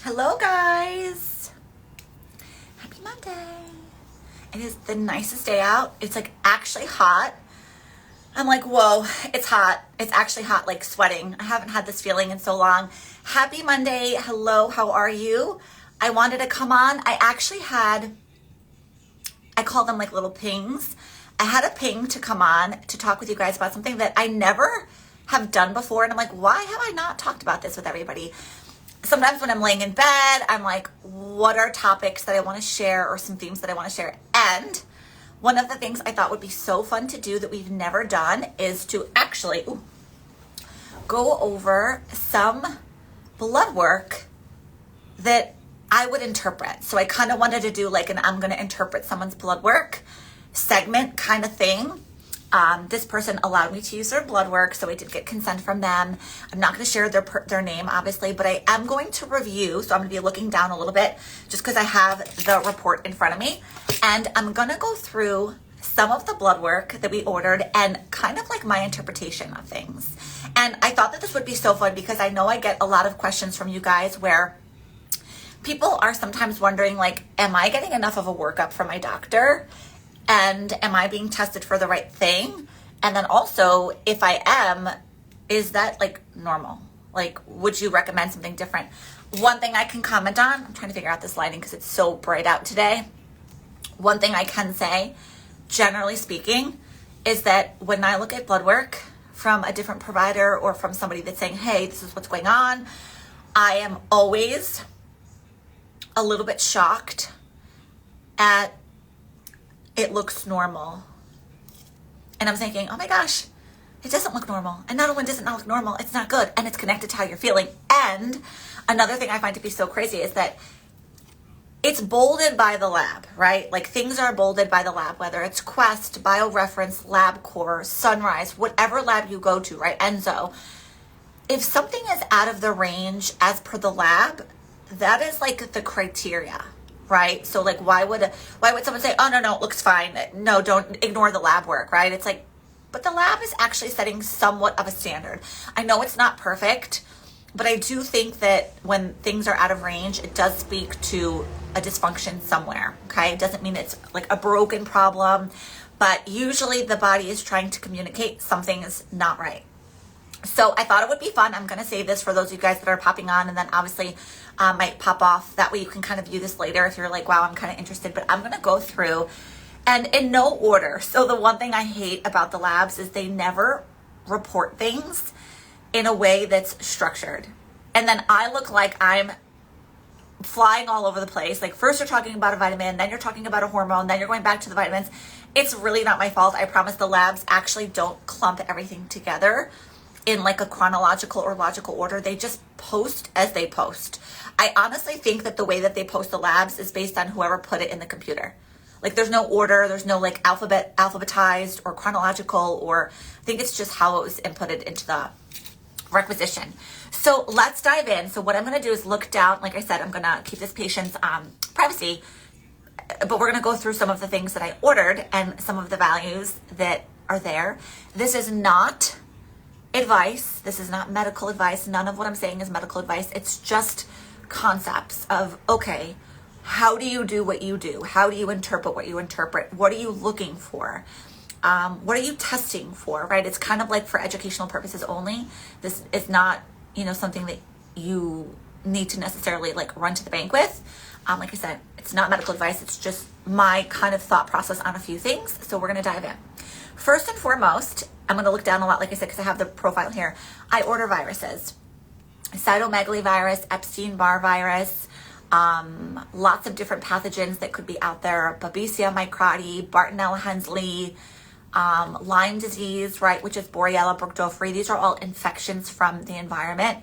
Hello guys, happy Monday. It is the nicest day out. It's like actually hot. I'm like, whoa, it's hot. It's actually hot, like sweating. I haven't had this feeling in so long. Happy Monday. Hello, how are you? I wanted to come on. I call them like little pings. I had a ping to come on to talk with you guys about something that I never have done before. And I'm like, why have I not talked about this with everybody? Sometimes when I'm laying in bed, I'm like, what are topics that I want to share or some themes that I want to share? And one of the things I thought would be so fun to do that we've never done is to actually go over some blood work that I would interpret. So I kind of wanted to do like an I'm going to interpret someone's blood work segment kind of thing. This person allowed me to use their blood work, so I did get consent from them. I'm not going to share their name, obviously, but I am going to review. So I'm going to be looking down a little bit just because I have the report in front of me. And I'm going to go through some of the blood work that we ordered and kind of like my interpretation of things. And I thought that this would be so fun because I know I get a lot of questions from you guys where people are sometimes wondering, like, am I getting enough of a workup from my doctor? And am I being tested for the right thing? And then also, if I am, is that like normal? Like, would you recommend something different? One thing I can comment on, I'm trying to figure out this lighting because it's so bright out today. One thing I can say, generally speaking, is that when I look at blood work from a different provider or from somebody that's saying, hey, this is what's going on, I am always a little bit shocked at it looks normal. And I'm thinking, oh my gosh, it doesn't look normal. And not only does it not look normal, it's not good. And it's connected to how you're feeling. And another thing I find to be so crazy is that it's bolded by the lab, right? Like things are bolded by the lab, whether it's Quest, BioReference, LabCorp, Sunrise, whatever lab you go to, right? Enzo. If something is out of the range as per the lab, that is like the criteria. Right? So like, why would someone say, oh, no, it looks fine. No, don't ignore the lab work, right? It's like, but the lab is actually setting somewhat of a standard. I know it's not perfect, but I do think that when things are out of range, it does speak to a dysfunction somewhere. Okay. It doesn't mean it's like a broken problem, but usually the body is trying to communicate something is not right. So I thought it would be fun. I'm going to save this for those of you guys that are popping on and then obviously might pop off. That way you can kind of view this later if you're like, wow, I'm kind of interested. But I'm going to go through and in no order. So the one thing I hate about the labs is they never report things in a way that's structured. And then I look like I'm flying all over the place. Like first you're talking about a vitamin, then you're talking about a hormone, then you're going back to the vitamins. It's really not my fault. I promise the labs actually don't clump everything together in like a chronological or logical order. They just post as they post. I honestly think that the way that they post the labs is based on whoever put it in the computer. Like there's no order, there's no like alphabetized or chronological, or I think it's just how it was inputted into the requisition. So let's dive in. So what I'm going to do is look down. Like I said, I'm going to keep this patient's privacy, but we're going to go through some of the things that I ordered and some of the values that are there. This is not advice. This is not medical advice. None of what I'm saying is medical advice. It's just concepts of, okay, how do you do what you do? How do you interpret what you interpret? What are you looking for? What are you testing for, right? It's kind of like for educational purposes only. This is not, something that you need to necessarily like run to the bank with. Like I said, it's not medical advice. It's just my kind of thought process on a few things. So we're going to dive in. First and foremost, I'm going to look down a lot, like I said, because I have the profile here. I order viruses. Cytomegalovirus, Epstein-Barr virus, lots of different pathogens that could be out there. Babesia microti, Bartonella-Hensley, Lyme disease, right, which is Borrelia burgdorferi. These are all infections from the environment.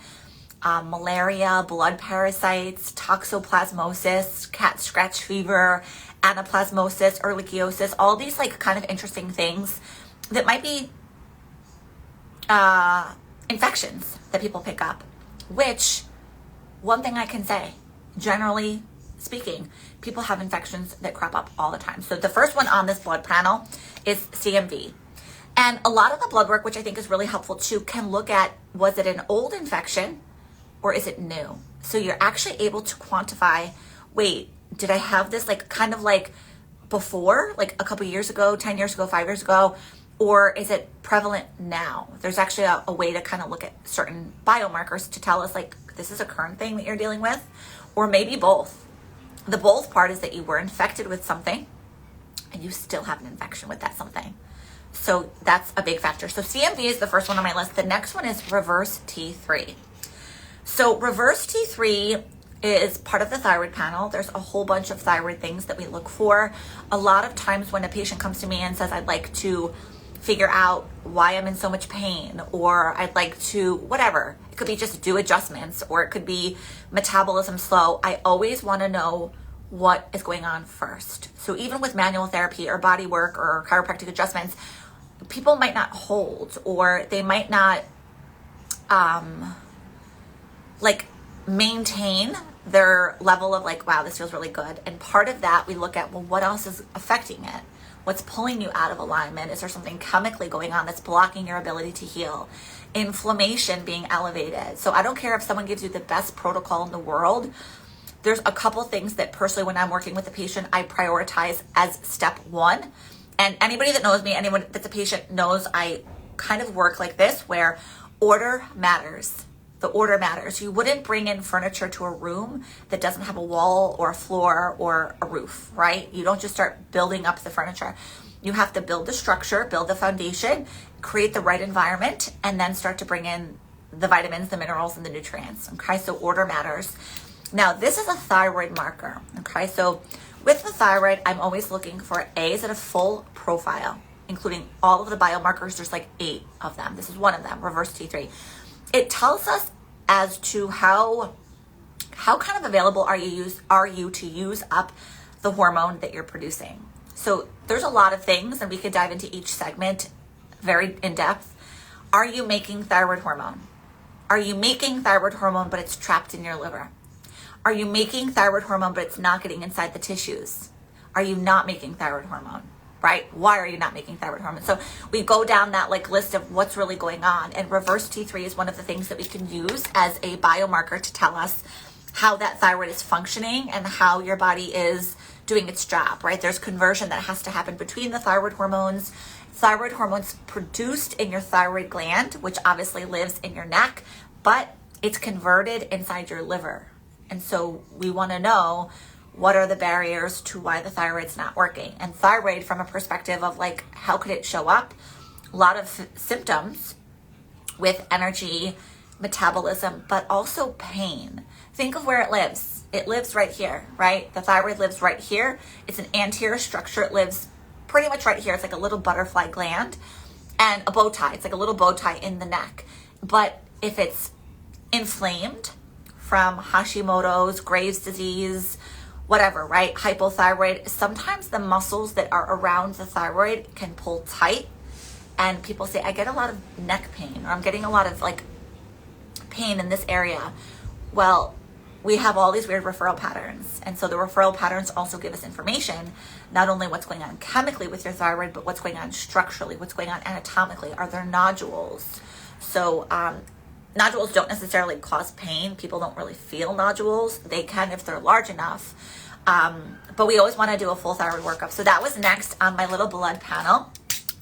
Malaria, blood parasites, toxoplasmosis, cat scratch fever, anaplasmosis, ehrlichiosis, all these like kind of interesting things that might be infections that people pick up, which one thing I can say, generally speaking, people have infections that crop up all the time. So the first one on this blood panel is CMV. And a lot of the blood work, which I think is really helpful too, can look at, was it an old infection or is it new? So you're actually able to quantify, wait, did I have this like kind of like before, like a couple years ago, 10 years ago, 5 years ago, or is it prevalent now? There's actually a way to kind of look at certain biomarkers to tell us like, this is a current thing that you're dealing with, or maybe both. The both part is that you were infected with something and you still have an infection with that something. So that's a big factor. So CMV is the first one on my list. The next one is reverse T3. So reverse T3 is part of the thyroid panel. There's a whole bunch of thyroid things that we look for. A lot of times when a patient comes to me and says, I'd like to figure out why I'm in so much pain, or I'd like to, whatever. It could be just do adjustments, or it could be metabolism slow. I always want to know what is going on first. So even with manual therapy or body work or chiropractic adjustments, people might not hold, or they might not like maintain their level of like, wow, this feels really good. And part of that, we look at, well, what else is affecting it? What's pulling you out of alignment? Is there something chemically going on that's blocking your ability to heal? Inflammation being elevated. So I don't care if someone gives you the best protocol in the world. There's a couple things that personally, when I'm working with a patient, I prioritize as step one. And anybody that knows me, anyone that's a patient knows I kind of work like this, where order matters. The order matters. You wouldn't bring in furniture to a room that doesn't have a wall or a floor or a roof, right? You don't just start building up the furniture. You have to build the structure, build the foundation, create the right environment, and then start to bring in the vitamins, the minerals, and the nutrients. Okay, so order matters. Now, this is a thyroid marker. Okay, so with the thyroid, I'm always looking for is it a full profile, including all of the biomarkers. There's like 8 of them. This is one of them, reverse T3. It tells us as to how kind of available are you to use up the hormone that you're producing. So there's a lot of things, and we could dive into each segment very in depth. Are you making thyroid hormone? Are you making thyroid hormone, but it's trapped in your liver? Are you making thyroid hormone, but it's not getting inside the tissues? Are you not making thyroid hormone? Right? Why are you not making thyroid hormone? So we go down that like list of what's really going on, and reverse T3 is one of the things that we can use as a biomarker to tell us how that thyroid is functioning and how your body is doing its job, right? There's conversion that has to happen between the thyroid hormones. Thyroid hormones produced in your thyroid gland, which obviously lives in your neck, but it's converted inside your liver. And so we want to know, what are the barriers to why the thyroid's not working? And thyroid, from a perspective of like, how could it show up? A lot of symptoms with energy, metabolism, but also pain. Think of where it lives. It lives right here, right? The thyroid lives right here. It's an anterior structure. It lives pretty much right here. It's like a little butterfly gland and a bow tie. It's like a little bow tie in the neck. But if it's inflamed from Hashimoto's, Graves' disease, whatever, right? Hypothyroid. Sometimes the muscles that are around the thyroid can pull tight, and people say, I get a lot of neck pain, or I'm getting a lot of like pain in this area. Well, we have all these weird referral patterns. And so the referral patterns also give us information, not only what's going on chemically with your thyroid, but what's going on structurally, what's going on anatomically. Are there nodules? So, nodules don't necessarily cause pain. People don't really feel nodules. They can if they're large enough. But we always want to do a full thyroid workup. So that was next on my little blood panel,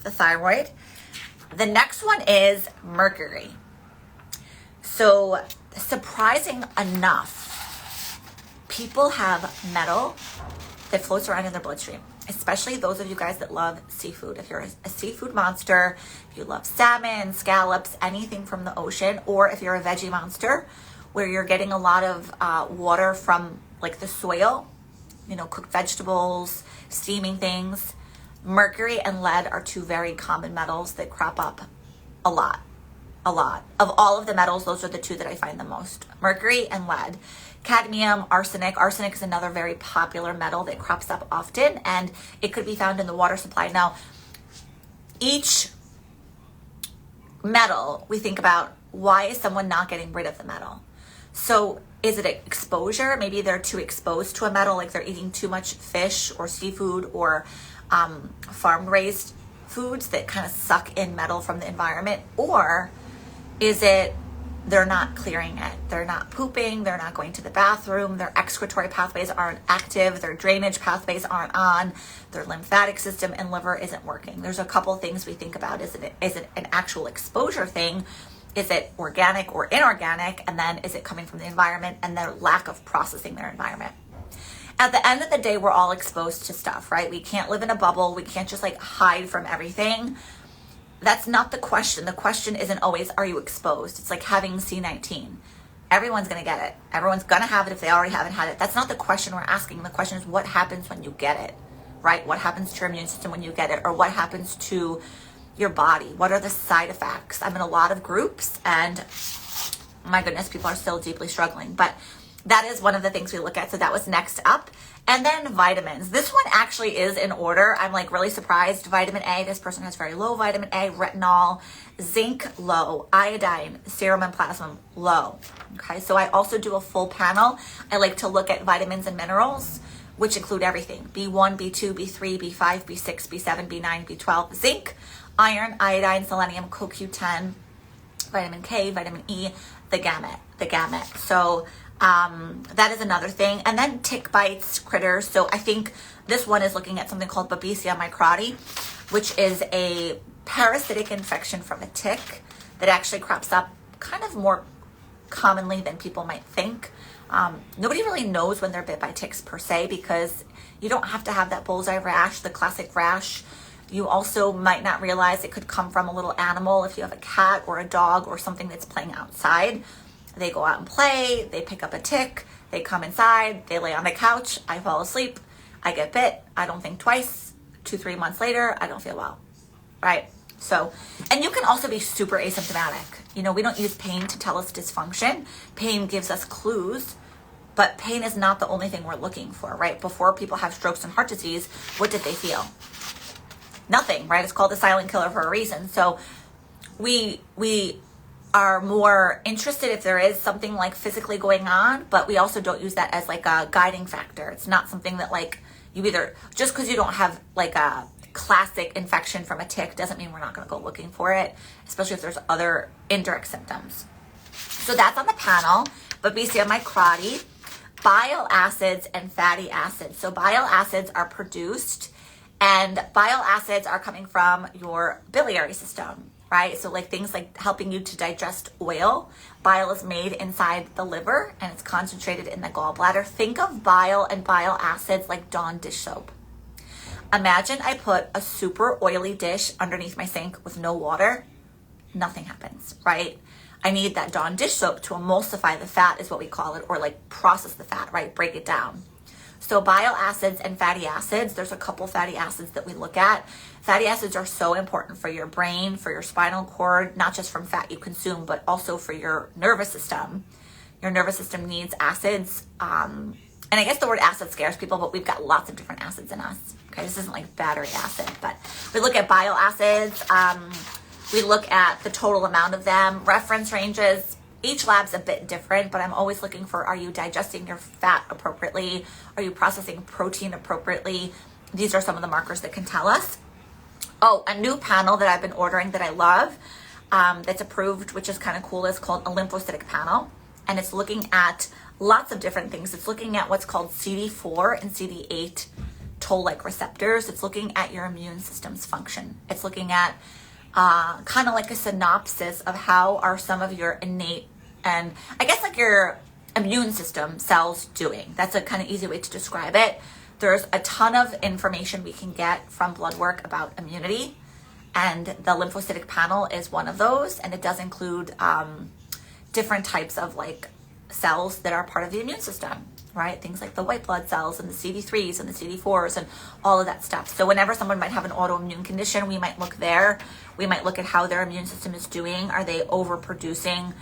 the thyroid. The next one is mercury. So surprising enough, people have metal that floats around in their bloodstream, especially those of you guys that love seafood. If you're a seafood monster, if you love salmon, scallops, anything from the ocean, or if you're a veggie monster where you're getting a lot of water from like the soil, you know, cooked vegetables, steaming things, mercury and lead are 2 very common metals that crop up a lot. Of all of the metals, those are the 2 that I find the most. Mercury and lead. Cadmium, arsenic. Arsenic is another very popular metal that crops up often, and it could be found in the water supply. Now, each metal, we think about, why is someone not getting rid of the metal? So is it exposure? Maybe they're too exposed to a metal, like they're eating too much fish or seafood or farm-raised foods that kind of suck in metal from the environment. Or is it they're not clearing it. They're not pooping. They're not going to the bathroom. Their excretory pathways aren't active. Their drainage pathways aren't on. Their lymphatic system and liver isn't working. There's a couple things we think about. Is it an actual exposure thing? Is it organic or inorganic? And then is it coming from the environment and their lack of processing their environment? At the end of the day, we're all exposed to stuff, right? We can't live in a bubble. We can't just like hide from everything. That's not the question. The question isn't always, are you exposed? It's like having C19. Everyone's going to get it. Everyone's going to have it if they already haven't had it. That's not the question we're asking. The question is, what happens when you get it, right? What happens to your immune system when you get it? Or what happens to your body? What are the side effects? I'm in a lot of groups and my goodness, people are still deeply struggling. But that is one of the things we look at. So that was next up. And then vitamins. This one actually is in order. I'm like really surprised. Vitamin A, this person has very low vitamin A, retinol, zinc low, iodine, serum and plasma low. Okay, so I also do a full panel. I like to look at vitamins and minerals, which include everything. B1, B2, B3, B5, B6, B7, B9, B12, zinc, iron, iodine, selenium, CoQ10, vitamin K, vitamin E, the gamut. So that is another thing. And then tick bites, critters. So I think this one is looking at something called Babesia microti, which is a parasitic infection from a tick that actually crops up kind of more commonly than people might think. Nobody really knows when they're bit by ticks per se, because you don't have to have that bullseye rash, the classic rash. You also might not realize it could come from a little animal. If you have a cat or a dog or something that's playing outside, they go out and play, they pick up a tick, they come inside, they lay on the couch, I fall asleep, I get bit, I don't think twice, 2-3 months later, I don't feel well, right? So, and you can also be super asymptomatic. You know, we don't use pain to tell us dysfunction. Pain gives us clues, but pain is not the only thing we're looking for, right? Before people have strokes and heart disease, what did they feel? Nothing, right? It's called the silent killer for a reason. So we are more interested if there is something like physically going on, but we also don't use that as like a guiding factor. It's not something that like you either, just because you don't have like a classic infection from a tick doesn't mean we're not going to go looking for it, especially if there's other indirect symptoms. So that's on the panel. Babesia microti, bile acids and fatty acids. So bile acids are produced, and bile acids are coming from your biliary system, right? So like things like helping you to digest oil. Bile is made inside the liver and it's concentrated in the gallbladder. Think of bile and bile acids like Dawn dish soap. Imagine I put a super oily dish underneath my sink with no water. Nothing happens, right? I need that Dawn dish soap to emulsify the fat is what we call it, or like process the fat, right? Break it down. So bile acids and fatty acids, there's a couple fatty acids that we look at. Fatty acids are so important for your brain, for your spinal cord, not just from fat you consume, but also for your nervous system. Your nervous system needs acids. And I guess the word acid scares people, but we've got lots of different acids in us. Okay, this isn't like battery acid, but we look at bile acids. We look at the total amount of them, reference ranges. Each lab's a bit different, but I'm always looking for, are you digesting your fat appropriately? Are you processing protein appropriately? These are some of the markers that can tell us. Oh, a new panel that I've been ordering that I love, that's approved, which is kind of cool, is called a lymphocytic panel. And it's looking at lots of different things. It's looking at what's called CD4 and CD8 toll-like receptors. It's looking at your immune system's function. It's looking at kind of like a synopsis of how are some of your innate and I guess like your immune system cells doing. That's a kind of easy way to describe it. There's a ton of information we can get from blood work about immunity, and the lymphocytic panel is one of those, and it does include different types of like cells that are part of the immune system, right? Things like the white blood cells and the CD3s and the CD4s and all of that stuff. So whenever someone might have an autoimmune condition, we might look there. We might look at how their immune system is doing. Are they overproducing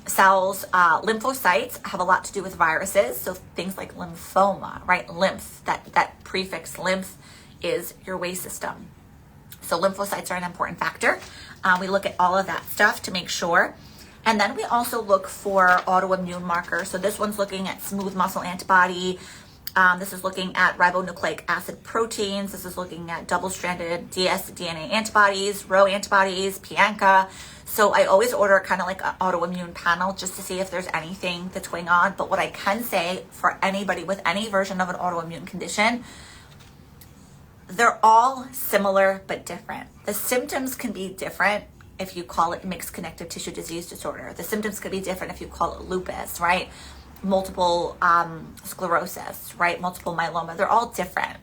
cells? Lymphocytes have a lot to do with viruses. So things like lymphoma, right? Lymph, that prefix lymph is your waste system. So lymphocytes are an important factor. We look at all of that stuff to make sure. And then we also look for autoimmune markers. So this one's looking at smooth muscle antibody, This is looking at ribonucleic acid proteins. This is looking at double-stranded dsDNA antibodies, Rho antibodies, Pianka. So I always order kind of like an autoimmune panel just to see if there's anything that's going on. But what I can say for anybody with any version of an autoimmune condition, they're all similar but different. The symptoms can be different if you call it mixed connective tissue disease disorder. The symptoms could be different if you call it lupus, right? Multiple sclerosis, right? Multiple myeloma. They're all different.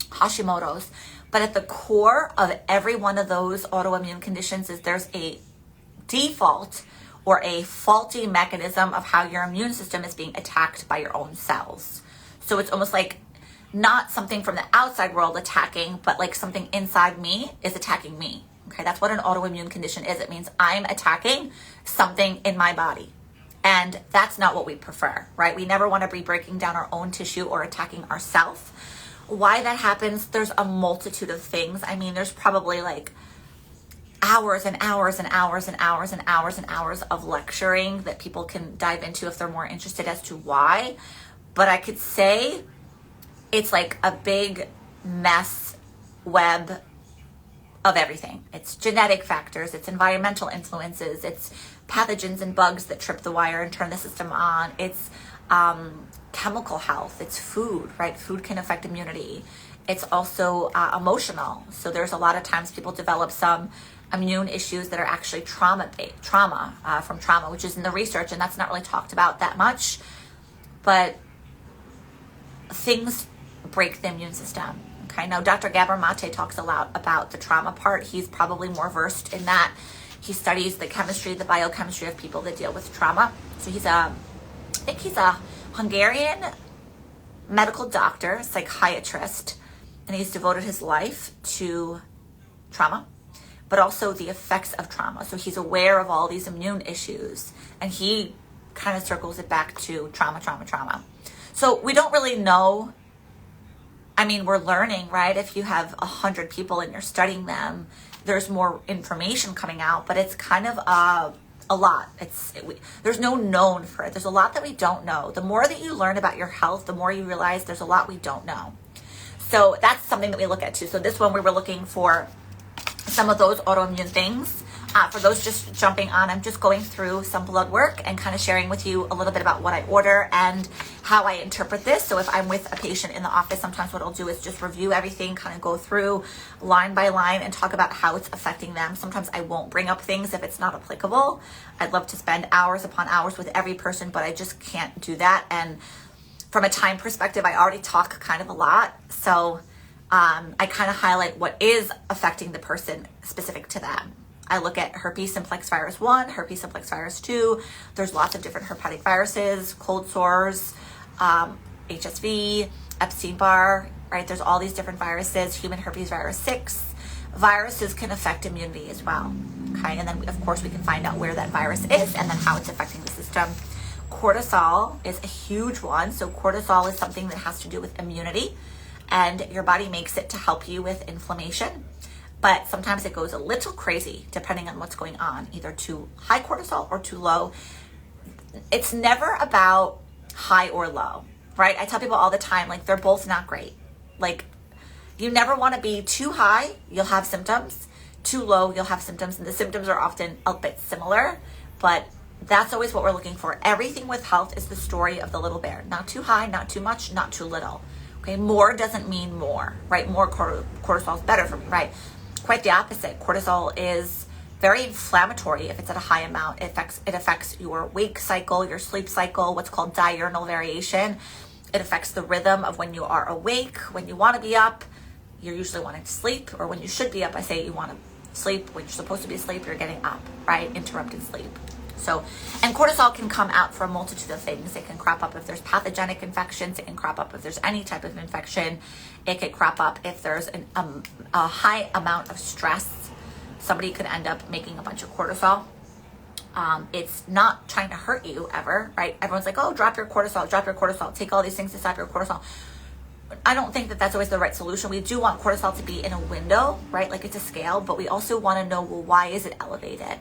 Hashimoto's. But at the core of every one of those autoimmune conditions is there's a default or a faulty mechanism of how your immune system is being attacked by your own cells. So it's almost like not something from the outside world attacking, but like something inside me is attacking me. Okay, that's what an autoimmune condition is. It means I'm attacking something in my body. And that's not what we prefer, right? We never want to be breaking down our own tissue or attacking ourselves. Why that happens, there's a multitude of things. I mean, there's probably like hours and hours and hours and hours and hours and hours of lecturing that people can dive into if they're more interested as to why. But I could say it's like a big mess web of everything. It's genetic factors, it's environmental influences, it's pathogens and bugs that trip the wire and turn the system on. It's chemical health, it's food, right? Food can affect immunity. It's also emotional. So there's a lot of times people develop some immune issues that are actually trauma, which is in the research, and that's not really talked about that much. But things break the immune system. Okay, now Dr. Gabor Mate talks a lot about the trauma part. He's probably more versed in that. He studies the chemistry, the biochemistry of people that deal with trauma. So I think he's a Hungarian medical doctor, psychiatrist, and he's devoted his life to trauma, but also the effects of trauma. So he's aware of all these immune issues, and he kind of circles it back to trauma. So we don't really know. I mean, we're learning, right? If you have 100 people and you're studying them, there's more information coming out, but it's kind of a lot. There's no known for it. There's a lot that we don't know. The more that you learn about your health, the more you realize there's a lot we don't know. So that's something that we look at too. So this one, we were looking for some of those autoimmune things. For those just jumping on, I'm just going through some blood work and kind of sharing with you a little bit about what I order and how I interpret this. So if I'm with a patient in the office, sometimes what I'll do is just review everything, kind of go through line by line and talk about how it's affecting them. Sometimes I won't bring up things if it's not applicable. I'd love to spend hours upon hours with every person, but I just can't do that. And from a time perspective, I already talk kind of a lot. So I kind of highlight what is affecting the person specific to them. I look at herpes simplex virus 1, herpes simplex virus 2. There's lots of different herpetic viruses, cold sores, HSV, Epstein-Barr, right? There's all these different viruses, human herpes virus 6. Viruses can affect immunity as well, okay? And then, of course, we can find out where that virus is and then how it's affecting the system. Cortisol is a huge one. So cortisol is something that has to do with immunity, and your body makes it to help you with inflammation. But sometimes it goes a little crazy depending on what's going on, either too high cortisol or too low. It's never about high or low, right? I tell people all the time, like, they're both not great. Like, you never want to be too high, you'll have symptoms. Too low, you'll have symptoms. And the symptoms are often a bit similar, but that's always what we're looking for. Everything with health is the story of the little bear. Not too high, not too much, not too little. Okay, more doesn't mean more, right? More cortisol is better for me, right? Quite the opposite. Cortisol is very inflammatory if it's at a high amount. It affects your wake cycle, your sleep cycle, what's called diurnal variation. It affects the rhythm of when you are awake, when you want to be up, you're usually wanting to sleep, or when you should be up, I say you want to sleep. When you're supposed to be asleep, you're getting up, right? Interrupted sleep. So, and cortisol can come out for a multitude of things. It can crop up if there's pathogenic infections. It can crop up if there's any type of infection. It could crop up if there's a high amount of stress. Somebody could end up making a bunch of cortisol. It's not trying to hurt you ever, right? Everyone's like, oh, drop your cortisol, take all these things to stop your cortisol. I don't think that that's always the right solution. We do want cortisol to be in a window, right? Like it's a scale, but we also want to know, well, why is it elevated?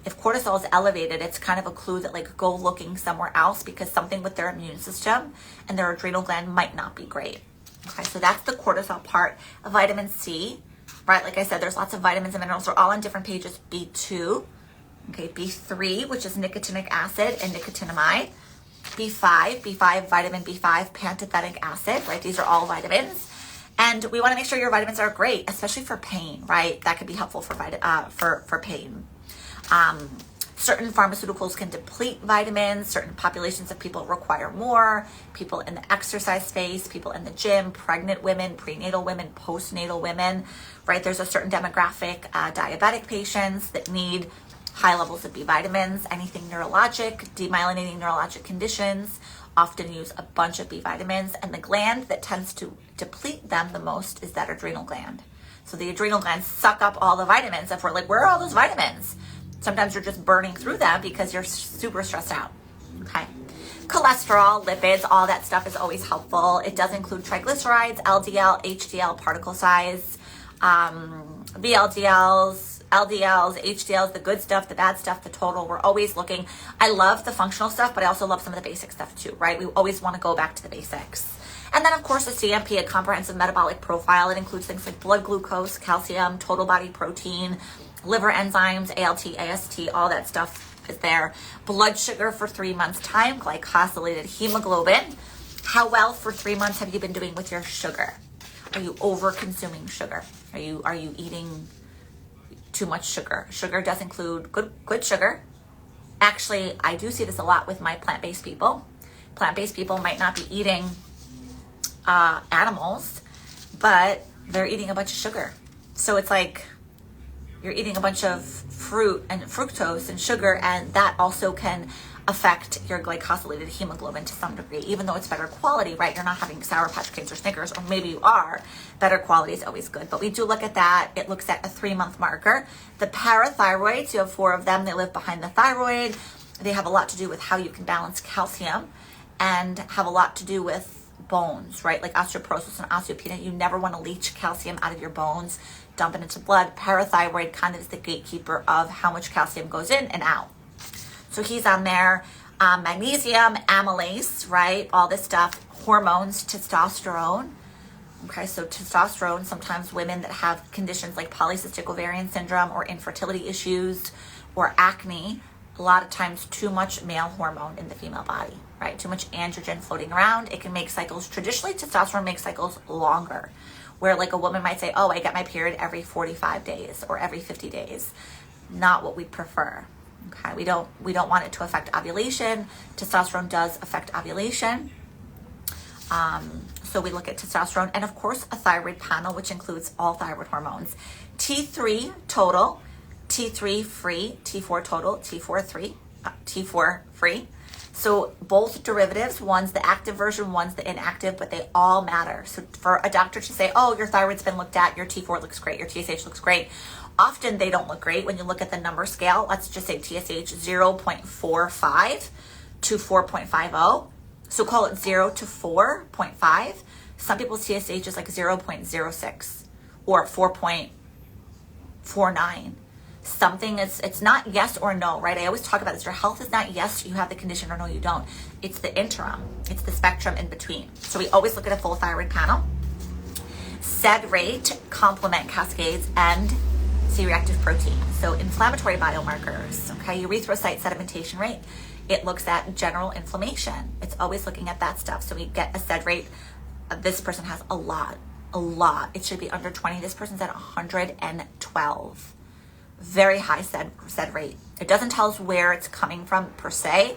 If cortisol is elevated, it's kind of a clue that like go looking somewhere else because something with their immune system and their adrenal gland might not be great. Okay, so that's the cortisol part. Vitamin C, right? Like I said, there's lots of vitamins and minerals. They're all on different pages. B2, okay, B3, which is nicotinic acid and nicotinamide. B5, vitamin B5, pantothenic acid, right? These are all vitamins. And we want to make sure your vitamins are great, especially for pain, right? That could be helpful for pain. Certain pharmaceuticals can deplete vitamins. Certain populations of people require more. People in the exercise space, people in the gym, pregnant women, prenatal women, postnatal women, right? There's a certain demographic, diabetic patients that need high levels of B vitamins. Anything neurologic, demyelinating neurologic conditions often use a bunch of B vitamins. And the gland that tends to deplete them the most is that adrenal gland. So the adrenal glands suck up all the vitamins. If we're like, where are all those vitamins? Sometimes you're just burning through them because you're super stressed out, okay? Cholesterol, lipids, all that stuff is always helpful. It does include triglycerides, LDL, HDL, particle size, VLDLs, LDLs, HDLs, the good stuff, the bad stuff, the total. We're always looking. I love the functional stuff, but I also love some of the basic stuff too, right? We always want to go back to the basics. And then, of course, a CMP, a comprehensive metabolic profile. It includes things like blood glucose, calcium, total body protein, liver enzymes, ALT, AST, all that stuff is there. Blood sugar for 3 months' time, glycosylated hemoglobin. How well for 3 months have you been doing with your sugar? Are you over consuming sugar? Are you eating too much sugar? Sugar does include good sugar. Actually, I do see this a lot with my plant-based people. Plant-based people might not be eating animals, but they're eating a bunch of sugar. So it's like you're eating a bunch of fruit and fructose and sugar, and that also can affect your glycosylated hemoglobin to some degree, even though it's better quality, right? You're not having Sour Patch Kids or Snickers, or maybe you are. Better quality is always good. But we do look at that. It looks at a 3-month marker. The parathyroids, you have 4 of them. They live behind the thyroid. They have a lot to do with how you can balance calcium and have a lot to do with bones, right? Like osteoporosis and osteopenia. You never want to leach calcium out of your bones, dump it into blood. Parathyroid kind of is the gatekeeper of how much calcium goes in and out. So he's on there. Magnesium, amylase, right? All this stuff. Hormones, testosterone. Okay, so testosterone, sometimes women that have conditions like polycystic ovarian syndrome or infertility issues or acne, a lot of times too much male hormone in the female body, right? Too much androgen floating around. It can make cycles, traditionally testosterone makes cycles longer, where like a woman might say, oh, I get my period every 45 days or every 50 days. Not what we prefer. Okay, we don't want it to affect ovulation. Testosterone does affect ovulation. So we look at testosterone and of course a thyroid panel, which includes all thyroid hormones. T3 total, T3 free, T4 total, T4 free. So both derivatives, one's the active version, one's the inactive, but they all matter. So for a doctor to say, oh, your thyroid's been looked at, your T4 looks great, your TSH looks great. Often they don't look great when you look at the number scale. Let's just say TSH 0.45 to 4.50. So call it 0 to 4.5. Some people's TSH is like 0.06 or 4.49. Something is, it's not yes or no, right? I always talk about this. Your health is not yes, you have the condition, or no, you don't. It's the interim. It's the spectrum in between. So we always look at a full thyroid panel. SED rate, complement cascades, and C-reactive protein. So inflammatory biomarkers, okay? Erythrocyte sedimentation rate. It looks at general inflammation. It's always looking at that stuff. So we get a SED rate. This person has a lot. It should be under 20. This person's at 112. Very high SED rate. It doesn't tell us where it's coming from per se,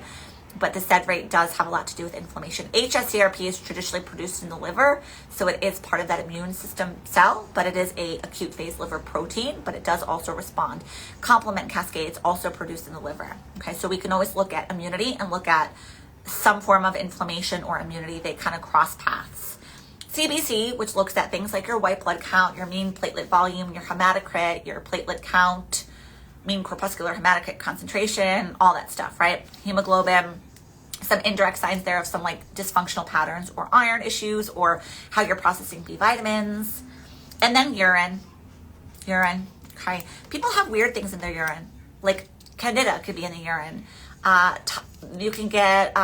but the SED rate does have a lot to do with inflammation. hsCRP is traditionally produced in the liver, so it is part of that immune system cell, but it is a acute phase liver protein, but it does also respond. Complement cascades also produced in the liver. Okay, so we can always look at immunity and look at some form of inflammation or immunity. They kind of cross paths. CBC, which looks at things like your white blood count, your mean platelet volume, your hematocrit, your platelet count, mean corpuscular hematocrit concentration, all that stuff, right? Hemoglobin, some indirect signs there of some like dysfunctional patterns or iron issues or how you're processing B vitamins. And then urine, okay? People have weird things in their urine, like Candida could be in the urine. You can get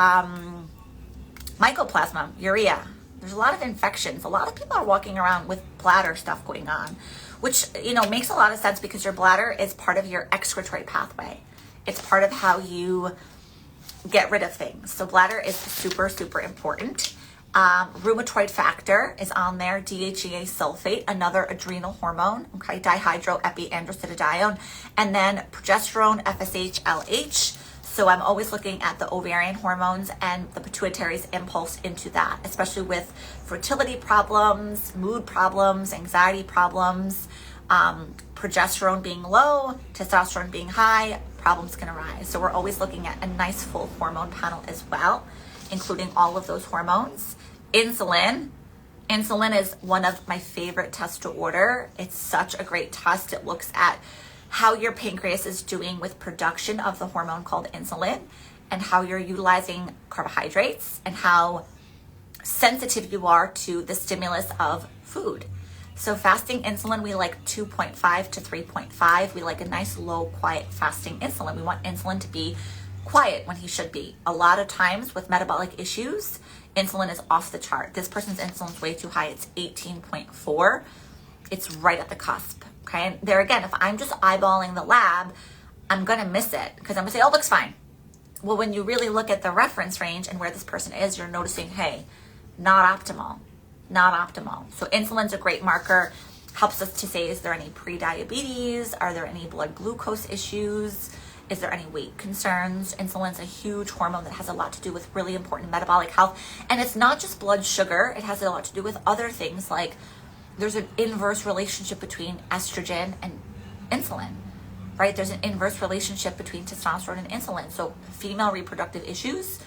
mycoplasma, urea. There's a lot of infections. A lot of people are walking around with bladder stuff going on, which, makes a lot of sense because your bladder is part of your excretory pathway. It's part of how you get rid of things. So bladder is super, super important. Rheumatoid factor is on there, DHEA sulfate, another adrenal hormone, okay, dihydroepiandrosterone, and then progesterone, FSH, LH. So I'm always looking at the ovarian hormones and the pituitary's impulse into that, especially with fertility problems, mood problems, anxiety problems, progesterone being low, testosterone being high, problems can arise. So we're always looking at a nice full hormone panel as well, including all of those hormones. Insulin is one of my favorite tests to order. It's such a great test. It looks at how your pancreas is doing with production of the hormone called insulin, and how you're utilizing carbohydrates, and how sensitive you are to the stimulus of food. So fasting insulin, we like 2.5 to 3.5. We like a nice low, quiet fasting insulin. We want insulin to be quiet when he should be. A lot of times with metabolic issues, insulin is off the chart. This person's insulin is way too high. It's 18.4. It's right at the cusp. Okay, and there again, if I'm just eyeballing the lab, I'm going to miss it because I'm going to say, oh, looks fine. Well, when you really look at the reference range and where this person is, you're noticing, hey, not optimal. So insulin's a great marker, helps us to say, is there any pre-diabetes? Are there any blood glucose issues? Is there any weight concerns? Insulin's a huge hormone that has a lot to do with really important metabolic health. And it's not just blood sugar. It has a lot to do with other things like there's an inverse relationship between estrogen and insulin, right? There's an inverse relationship between testosterone and insulin. So female reproductive issues,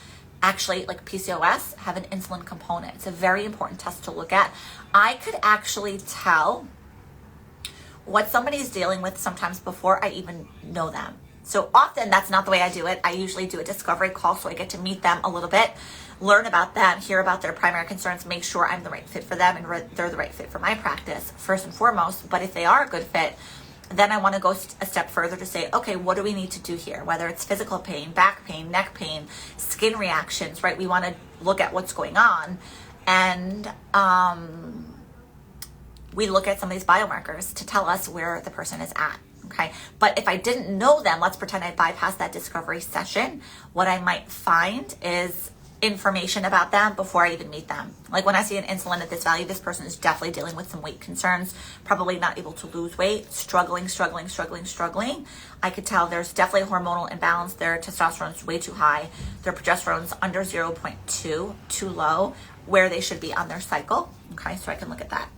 actually like PCOS, have an insulin component. It's a very important test to look at. I could actually tell what somebody's dealing with sometimes before I even know them. So often that's not the way I do it. I usually do a discovery call so I get to meet them a little bit, learn about them, hear about their primary concerns, make sure I'm the right fit for them and they're the right fit for my practice first and foremost. But if they are a good fit, then I want to go a step further to say, okay, what do we need to do here? Whether it's physical pain, back pain, neck pain, skin reactions, right? We want to look at what's going on. And we look at some of these biomarkers to tell us where the person is at. Okay. But if I didn't know them, let's pretend I bypassed that discovery session. What I might find is information about them before I even meet them. Like when I see an insulin at this value, this person is definitely dealing with some weight concerns, probably not able to lose weight, struggling. I could tell there's definitely a hormonal imbalance. Their testosterone is way too high. Their progesterone's under 0.2, too low, where they should be on their cycle. Okay, so I can look at that.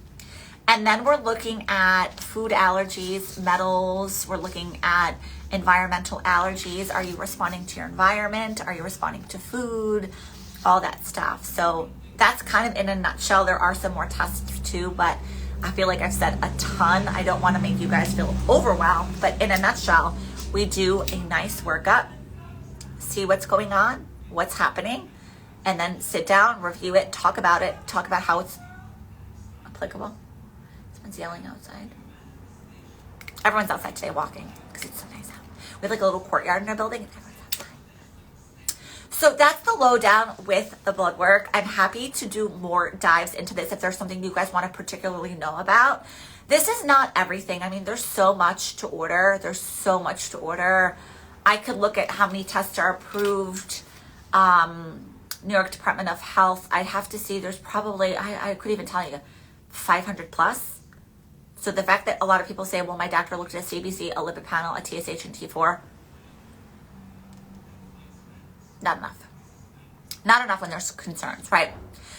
And then we're looking at food allergies, metals. We're looking at environmental allergies. Are you responding to your environment? Are you responding to food? All that stuff. So that's kind of in a nutshell. There are some more tests too, but I feel like I've said a ton. I don't want to make you guys feel overwhelmed, but in a nutshell, we do a nice workup, see what's going on, what's happening, and then sit down, review it, talk about how it's applicable. Someone's yelling outside. Everyone's outside today walking because it's so nice out. We have like a little courtyard in our building and everyone's outside. So that's the lowdown with the blood work. I'm happy to do more dives into this if there's something you guys want to particularly know about. This is not everything. I mean, there's so much to order. I could look at how many tests are approved. New York Department of Health. I'd have to see. There's probably, I could even tell you, 500 plus. So the fact that a lot of people say, well, my doctor looked at a CBC, a lipid panel, a TSH, and T4, not enough. Not enough when there's concerns, right?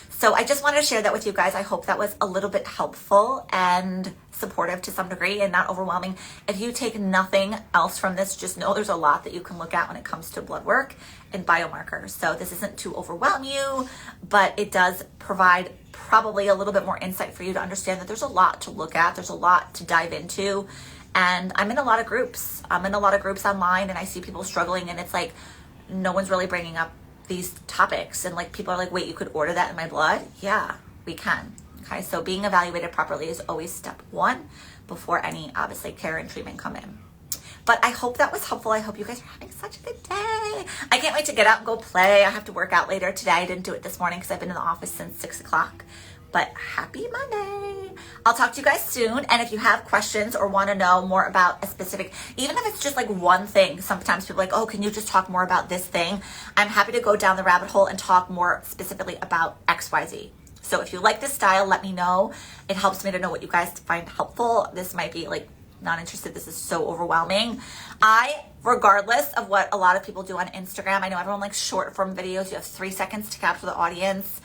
So I just wanted to share that with you guys. I hope that was a little bit helpful and supportive to some degree and not overwhelming. If you take nothing else from this, just know there's a lot that you can look at when it comes to blood work and biomarkers. So this isn't to overwhelm you, but it does provide probably a little bit more insight for you to understand that there's a lot to look at. There's a lot to dive into. And I'm in a lot of groups. I'm in a lot of groups online and I see people struggling and it's like, no one's really bringing up these topics. And like people are like, wait, you could order that in my blood? Yeah, we can. Okay, so being evaluated properly is always step one before any obviously care and treatment come in. But I hope that was helpful. I hope you guys are having such a good day. I can't wait to get out and go play. I have to work out later today. I didn't do it this morning because I've been in the office since 6 o'clock. But happy Monday. I'll talk to you guys soon. And if you have questions or want to know more about a specific, even if it's just like one thing, sometimes people are like, oh, can you just talk more about this thing? I'm happy to go down the rabbit hole and talk more specifically about XYZ. So if you like this style, let me know. It helps me to know what you guys find helpful. This might be like not interested. This is so overwhelming. Regardless of what a lot of people do on Instagram, I know everyone likes short form videos. You have 3 seconds to capture the audience.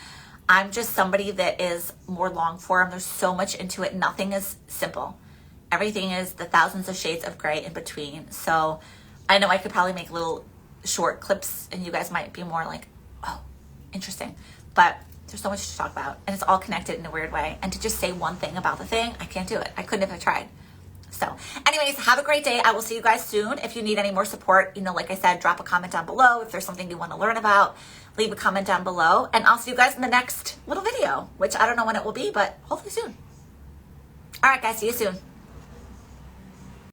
I'm just somebody that is more long form. There's so much into it. Nothing is simple. Everything is the thousands of shades of gray in between. So I know I could probably make little short clips and you guys might be more like, oh, interesting. But there's so much to talk about and it's all connected in a weird way. And to just say one thing about the thing, I can't do it. I couldn't have tried. So anyways, have a great day. I will see you guys soon. If you need any more support, like I said, drop a comment down below. If there's something you want to learn about, leave a comment down below. And I'll see you guys in the next little video, which I don't know when it will be, but hopefully soon. All right, guys, see you soon.